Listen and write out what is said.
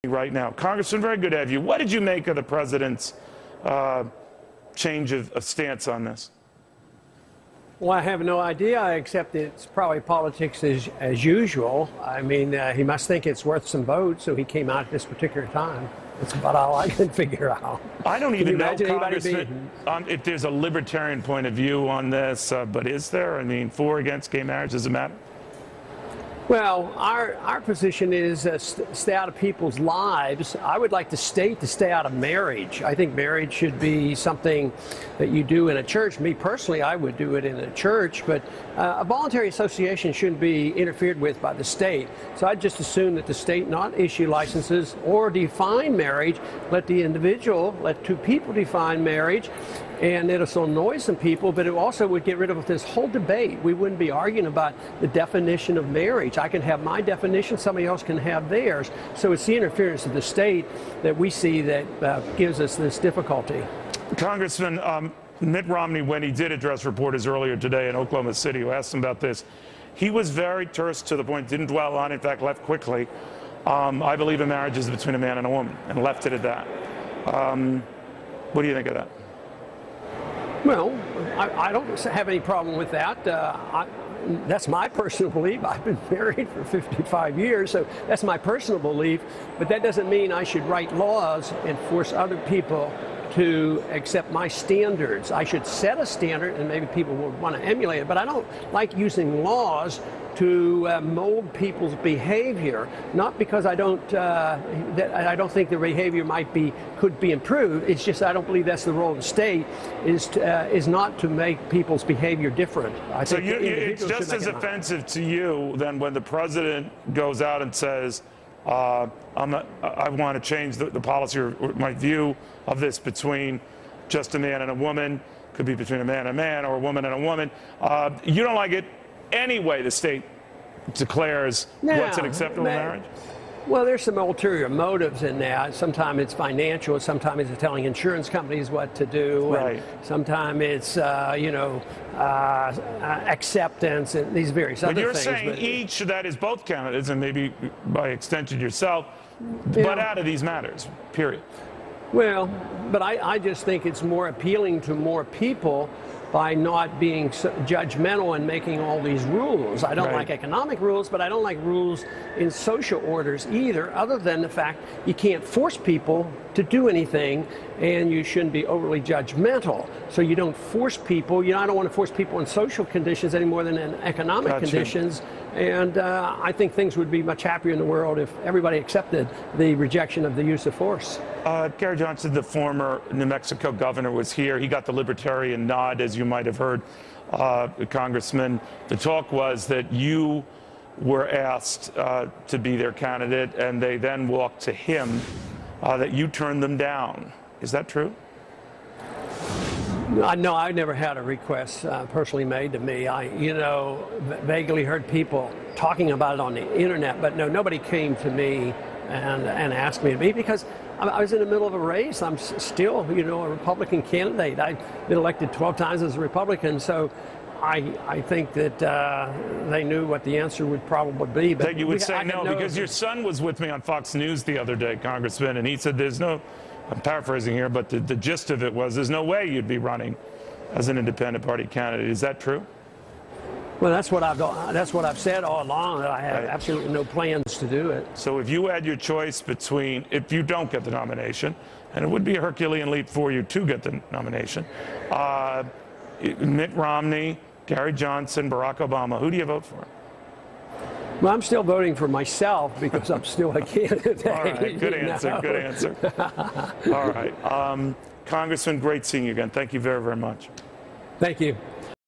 right now. Congressman, very good to have you. What did you make of the president's change of stance on this? Well, I have no idea, except it's probably politics as usual. I mean, he must think it's worth some votes, so he came out at this particular time. That's about all I can figure out. I don't even know, Congressman, if there's a libertarian point of view on this, but is there? I mean, for or against gay marriage, does it matter? Well, our position is stay out of people's lives. I would like the state to stay out of marriage. I think marriage should be something that you do in a church. Me personally, I would do it in a church, but a voluntary association shouldn't be interfered with by the state. So I'd just assume that the state not issue licenses or define marriage, let two people define marriage, and it'll annoy some people, but it also would get rid of this whole debate. We wouldn't be arguing about the definition of marriage. I can have my definition, somebody else can have theirs. So it's the interference of the state that we see that gives us this difficulty. Congressman, Mitt Romney, when he did address reporters earlier today in Oklahoma City, who asked him about this, he was very terse to the point, didn't dwell on it, in fact, left quickly. I believe a marriage is between a man and a woman, and left it at that. What do you think of that? Well, I don't have any problem with that. That's my personal belief. I've been married for 55 years, so that's my personal belief. But that doesn't mean I should write laws and force other people to accept my standards. I should set a standard, and maybe people will want to emulate it. But I don't like using laws to mold people's behavior, not because I don't think their behavior could be improved. It's just I don't believe that's the role of the state, is not to make people's behavior different. So it's just as offensive to you than when the president goes out and says, I want to change the policy or my view of this between just a man and a woman, could be between a man and a man or a woman and a woman. You don't like it anyway the state declares what's an acceptable marriage? Well, there's some ulterior motives in that. Sometimes it's financial. Sometimes it's telling insurance companies what to do. Right. Sometimes it's, acceptance and these various other things. But you're saying each, that is both candidates, and maybe by extension yourself, butt out of these matters, period. Well, but I just think it's more appealing to more people by not being judgmental and making all these rules. I don't like economic rules, but I don't like rules in social orders either, other than the fact you can't force people to do anything, and you shouldn't be overly judgmental. So you don't force people. I don't want to force people in social conditions any more than in economic conditions. And I think things would be much happier in the world if everybody accepted the rejection of the use of force. Gary Johnson, the former New Mexico governor, was here. He got the libertarian nod, as you might have heard, Congressman. The talk was that you were asked to be their candidate, and they then walked to him, that you turned them down. Is that true? No, I never had a request personally made to me. I, vaguely heard people talking about it on the internet, but no, nobody came to me and asked me to be, because I was in the middle of a race. I'm still, a Republican candidate. I've been elected 12 times as a Republican, so I think that they knew what the answer would probably be. But that you would say no, because your son was with me on Fox News the other day, Congressman, and he said there's no, I'm paraphrasing here, but the gist of it was there's no way you'd be running as an independent party candidate. Is that true? Well, that's what I've said all along, that I have absolutely no plans to do it. So if you had your choice between, if you don't get the nomination, and it would be a Herculean leap for you to get the nomination, Mitt Romney, Gary Johnson, Barack Obama, who do you vote for? Well, I'm still voting for myself because I'm still a candidate. All right, good answer, good answer. All right. Congressman, great seeing you again. Thank you very, very much. Thank you.